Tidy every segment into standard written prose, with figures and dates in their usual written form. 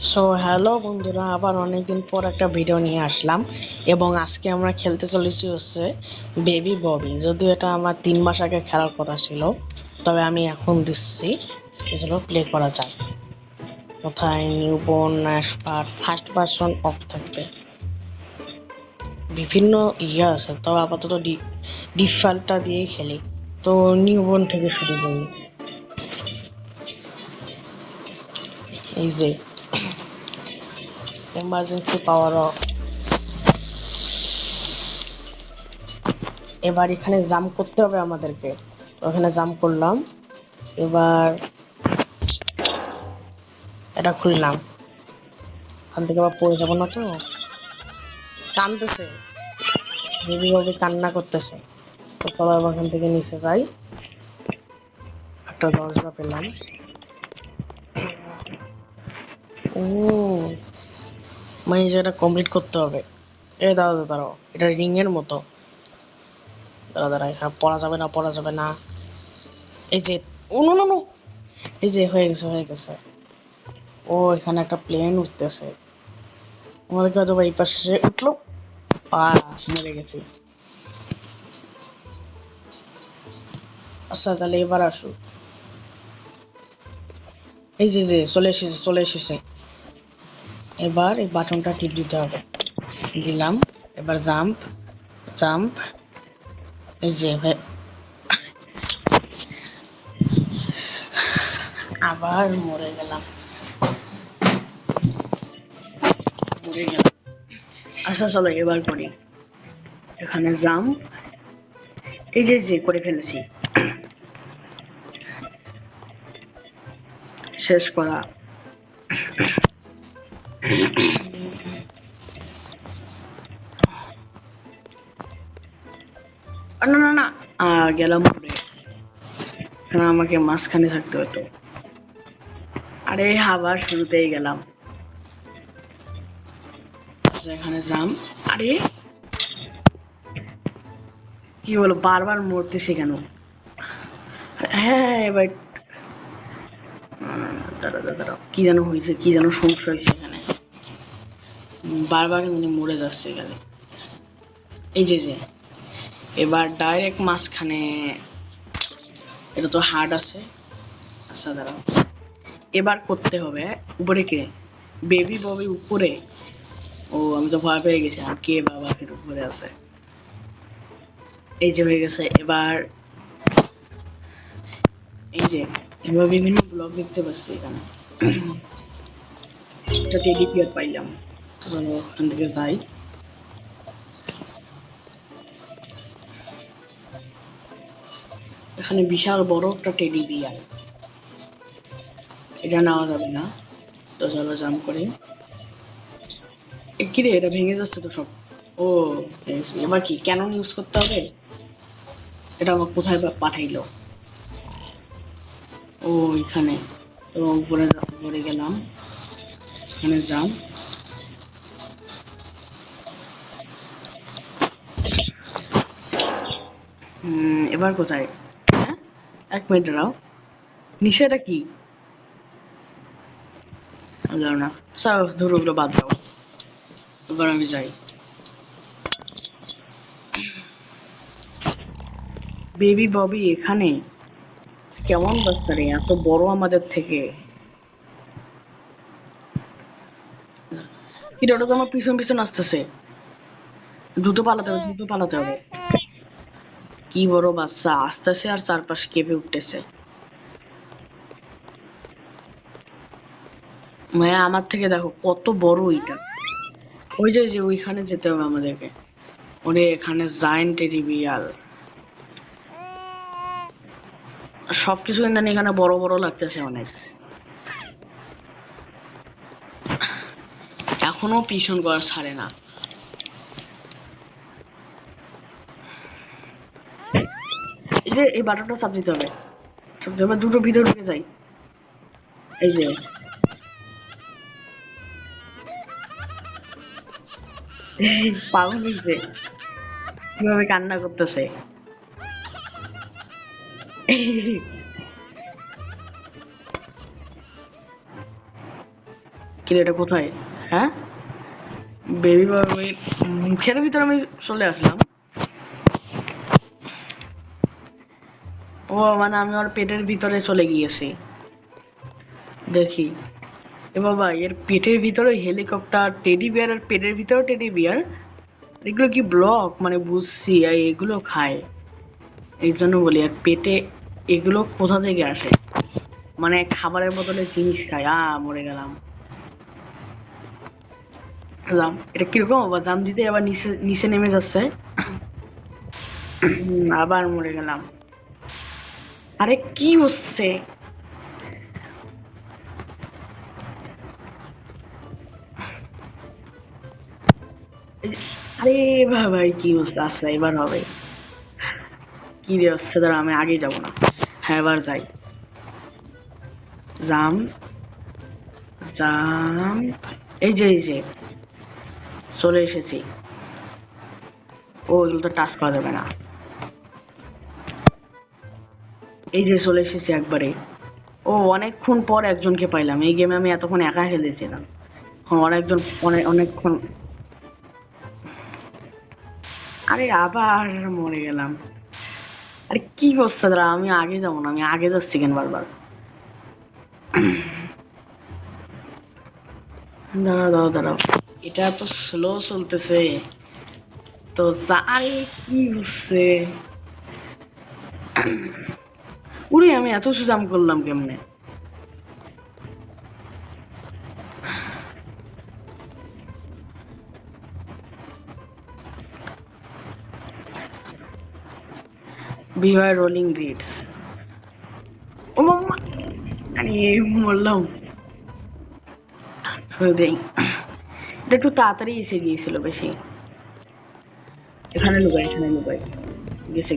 So hello বন্ধুরা, আবার অনেকদিন পর একটা ভিডিও নিয়ে আসলাম এবং আজকে আমরা খেলতে চলেছি হচ্ছে বেবি ববি। যদিও এটা আমার 3 মাস আগে খেলার কথা ছিল, তবে আমি এখন দিচ্ছি, এগুলো প্লে করা যায়। কোথায় নিউবর্ন, ফার্স্ট পারসন অফ থাকবে, বিভিন্ন আছে, তবে আপাতত ডিফল্টটা দিয়েই খেলি। তো নিউবর্ন থেকে শুরু করি। এই যে এমার্জেন্সি পাওয়ার অফ। এবার এখানে জাম্প করতে হবে আমাদেরকে, তো ওখানে জাম্প করলাম। এবার এটা খুললাম, ওখান থেকে আবার পড়ে যাবো না তো। কানতেছে, বেবি ভাবে কান্না করতেছে। তো চলো এবার এখান থেকে নিচে যাই। একটা দরজা পেলাম। ও, মানে যেটা কমপ্লিট করতে হবে। দাঁড়াও দাঁড়াও, এটা রিং এর মতো। দাঁড়া এখানে পড়া যাবে না, পড়া যাবে না। এই যে, ও নো নো নো, এই যে হয়ে গেছে হয়ে গেছে। ও, এখানে একটা প্লেন উঠতেছে, আমাদের কাছে এই পাশে উঠলো। মরে গেছি। আচ্ছা তাহলে এবার আসো। এই যে যে চলে এসেছে চলে এসেছে। এবার এই বাটনটা টিপ দিতে হবে। দিলাম। এবার জাম্প জাম্প। এই যে আবার মরে গেলাম, মরে গেলাম। আচ্ছা চলো এবার করি। এখানে জাম্প। এই যে যে করে ফেলেছি। শেষ করা। না না না, গেলাম পরে। এখানে আমাকে মাঝখানে থাকতে হতো। আরে আবার শুরুতেই গেলাম। এখানে জাম্প। আরে কি বলো, বারবার মরতেছি কেন? হ্যাঁ এবার দাঁড়া দাঁড়া, কি যেন হয়েছে, কি যেন সমস্যা হয়েছে এখানে। বারবার মানে মরে যাচ্ছে এখানে। এই যে যে এবার ডাইরেক্ট মাঝখানে। এটা তো হার্ড আছে। আচ্ছা দাঁড়াও, এবার করতে হবে। উপরে কে? বেবি ববি উপরে। ও, আমি তো ভয় পেয়ে গেছি, আর কে বাবা ফের উপরে আছে। এই যে হয়ে গেছে। এবার এই যে, এবার বিভিন্ন ব্লগ দেখতে পাচ্ছি এখানে। একটা টেডি বিয়ার পাইলাম। চলো ওখান থেকে যাই। এখানে বিশাল বড় একটা টেডি বিয়ার, এটা নেওয়া যাবে না। তো চলো জাম্প করে। কি রে, এটা ভেঙে যাচ্ছে তো সব। ও, এবার কি ক্যানন ইউজ করতে হবে? এটা আমার কোথায় পাঠাইলো? ও, এখানে। তো উপরে উপরে গেলাম, এখানে যাও। এবার কোথায়? হ্যাঁ, 1 মিনিট দাঁড়াও। নিচেটা কি? জানো না। স্যার ধরো, ওগুলো বাদ দাও। এবার আমি যাই। বেবি ববি এখানে কেমন বাচ্চা রে, এত বড় আমাদের থেকে। কিন্তু ওটা তো আমার পিছন পিছন আসতেছে। দ্রুত পালাতে হবে, দ্রুত পালাতে হবে। কি বড় বাচ্চা আসতেছে আর চারপাশ কেঁপে উঠতেছে। মানে আমার থেকে দেখো কত বড় ওইটা। ওই যে যে ওইখানে যেতে হবে আমাদেরকে। ওরে এখানে জায়ান্ট টেডি বিয়ার। সবকিছু কিন্তু এখানে বড় বড় লাগতেছে অনেক। এখনো পিছন করা ছাড়ে না। এই যে এই বাটনটা চাপ দিতে হবে। এবার দুটো ভিতরে ঢুকে যাই। এই যে পাগল হয়েছে, কিভাবে কান্না করতেছে। কি রে, এটা কোথায়? হ্যাঁ, বেবি বয়ের মুখের ভিতরে আমি চলে আসলাম। ও মানে আমি ওর পেটের ভিতরে চলে গিয়েছি। দেখি এ বাবা, এর পেটের ভিতরে হেলিকপ্টার, টেডি বিয়ার, আর পেটের ভিতরে টেডি বিয়ার। এগুলো কি ব্লক? মানে বুঝছি, আর এগুলো খায়। এই জন্য বলি, আর পেটে এগুলো কোথা থেকে আসে? মানে খাবারের বদলে জিনিস খায়। মরে গেলাম। এটা কিরকম আবার দাম দিতে আবার নিচে নিচে নেমে যাচ্ছে। আবার মরে গেলাম। আরে কি হচ্ছে? আরে ভাই কি হচ্ছে? আচ্ছা এবার হবে। কি রে হচ্ছে, দাঁড়া আমি আগে যাবো না। হ্যাঁ এবার যাই। জাম জাম, এই যে চলে এসেছি। ও এগুলো তো টাচ করা যাবে না। এই যে চলে এসেছি একবারে। ও অনেকক্ষণ পর একজনকে পাইলাম। এই গেমে আমি এতক্ষণ একা খেলেছিলাম। অনেকজন অনেকক্ষণ। আরে আবার মরে গেলাম। আরে কি করছে দাঁড়া, আমি আগে যাবো না, আমি আগে যাচ্ছি কেন বারবার? দাঁড়াও, এটা তো স্লো চলতেছে। তো আরে কি হচ্ছে? উরে আমি এত সুজাম করলাম কেমনে? বিওয়ার রোলিং গ্রিডস। ও মাম্মা, আরে মরলাম। দেই, এটা একটু তাড়াতাড়ি এসে গিয়েছিল বেশি। এখানে লুকাই। গেছে।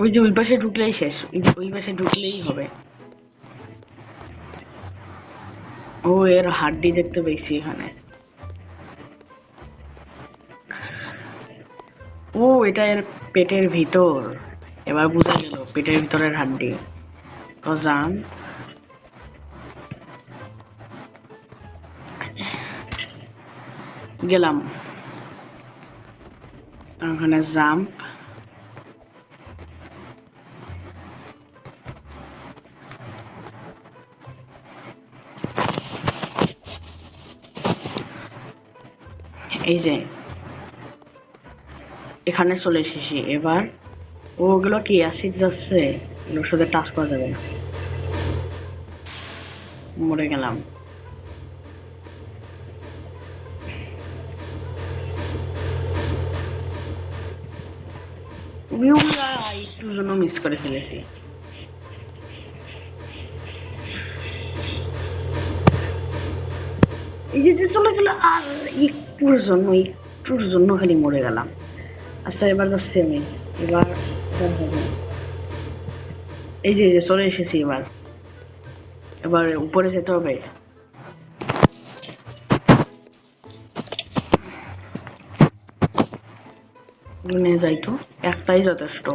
ওই যে ওই পাশে ঢুকলেই শেষ, ওই পাশে ঢুকলেই হবে। ও এর হাড্ডি দেখতে পেয়েছি এখানে। ও এটা এর পেটের ভিতর। এবার বোঝা গেল পেটের ভিতরের হাড্ডি। তো যান, গেলাম ওখানে। জাম্প, এই যে এখানে চলে এসেছি এবার। ওগুলো কি অ্যাসিড যাচ্ছে? ওগুলোর সাথে টাচ করা যাবে না। মরে গেলাম। একটুর জন্য মিস করে ফেলেছি। এই যে চলে আর একটুর জন্য খালি মরে গেলাম। আচ্ছা এবার যাচ্ছি আমি। এবার এই যে চলে এসেছি এবার। এবার উপরে যেতে হবে। নিয়ে যাই তো, একটাই যথেষ্ট।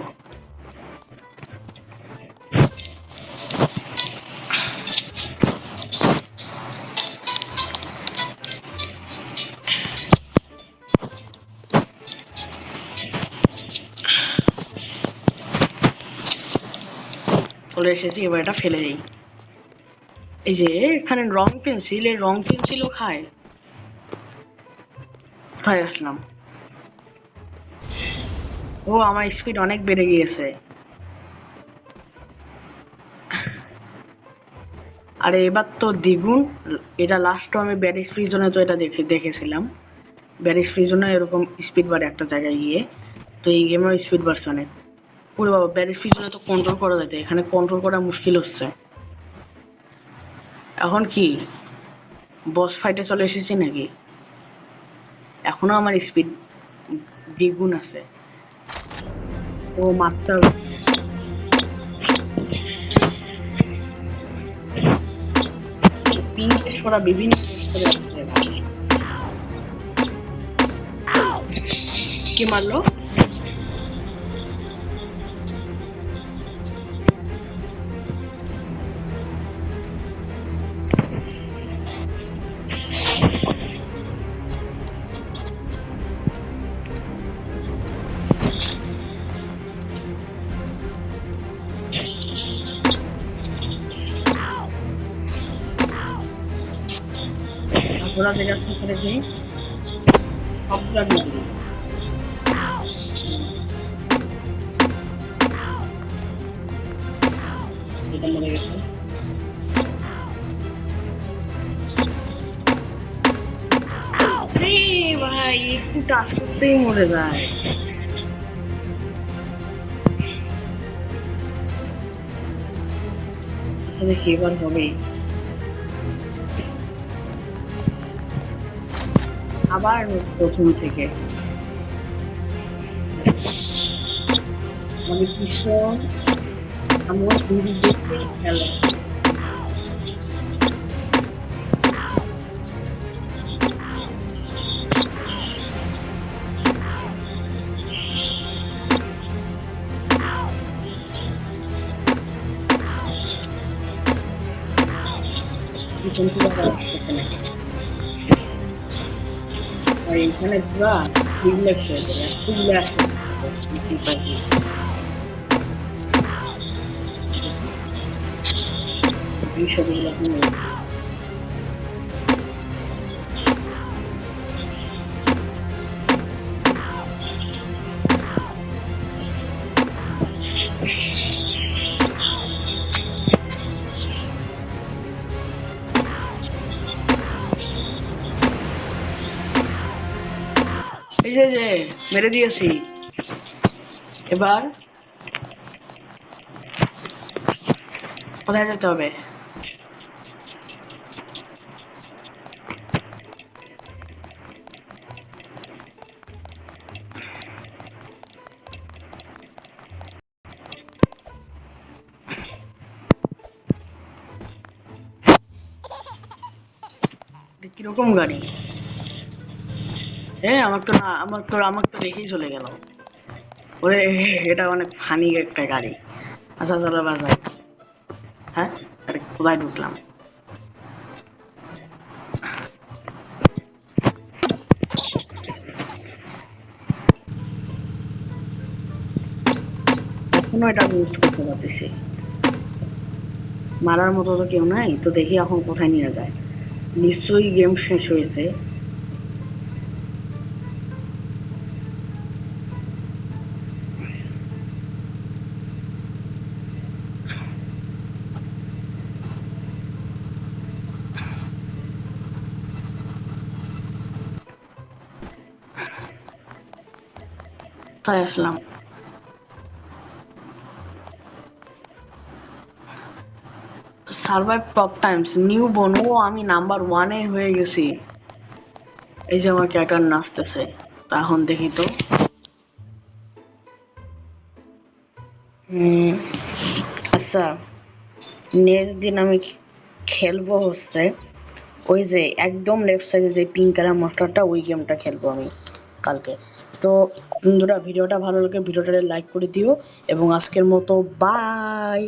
চলে এসেছি, এবার এটা ফেলে দিই। এই যে এখানে রং পেন্সিল, এই রং পেন্সিলও খায়। কোথায় আসলাম? ও আমার স্পিড অনেক বেড়ে গিয়েছে। আরে এবার তো দ্বিগুণ। এটা লাস্ট আমি ব্যারিস প্রিজনে তো এটা দেখেছিলাম। ব্যারিস প্রিজনে এরকম স্পিড বাড়ে একটা জায়গায় গিয়ে। তো এই গেমেও স্পিড বাড়ছে অনেক। ওরে বাবা, ব্যারিস প্রিজনে তো কন্ট্রোল করা যায়, এখানে কন্ট্রোল করা মুশকিল হচ্ছে। এখন কি বস ফাইটে চলে এসেছি নাকি? এখনো আমার স্পিড দ্বিগুণ আছে। ও মারতে হবে। পিঙ্ক ছড়া বিভিন্ন কি মারলো? যতটা জায়গা করেছি সবটা দিয়ে দিবি। এটা মরে গেছে। ভাই একটু টাচ করতেই মরে যায়। দেখি এবার হবে। আবার প্রথম থেকে মানে কিশোর আমার হিন্দি দেখতেই খেলে। এখানে পুরা রিল্যাক্স হয়ে যাবে, একটু রিল্যাক্স এই যে মেরে দিয়েছি। এবার কোথায় যেতে হবে? কিরকম গাড়ি? হ্যাঁ আমাকে তো দেখেই চলে গেল। ওরে এটা অনেক ফানি একটা গাড়ি। আচ্ছা চলো এবার যাই। হ্যাঁ কোথায় ঢুকলাম? এখনো এটা ইউজ করতে পারতেছি। মারার মতো তো কেউ নাই, তো দেখি এখন কোথায় নিয়ে যায়। নিশ্চয়ই গেম শেষ হয়েছে। তাই আসলাম। সার্ভাইভ টপ টাইমস নিউ বোন। ও আমি নাম্বার 1-এ হয়ে গেছি। এই যে আমার ক্যাটার নাচতেছে। এখন দেখি তো। আচ্ছা নেক্সট দিন আমি খেলবো হচ্ছে ওই যে একদম লেফট সাইডে যে পিঙ্ক কালার মাস্টারটা, ওই গেমটা খেলবো আমি কালকে। তো বন্ধুরা ভিডিওটা ভালো লাগে ভিডিওটা লাইক করে দিও এবং আজকের মতো বাই।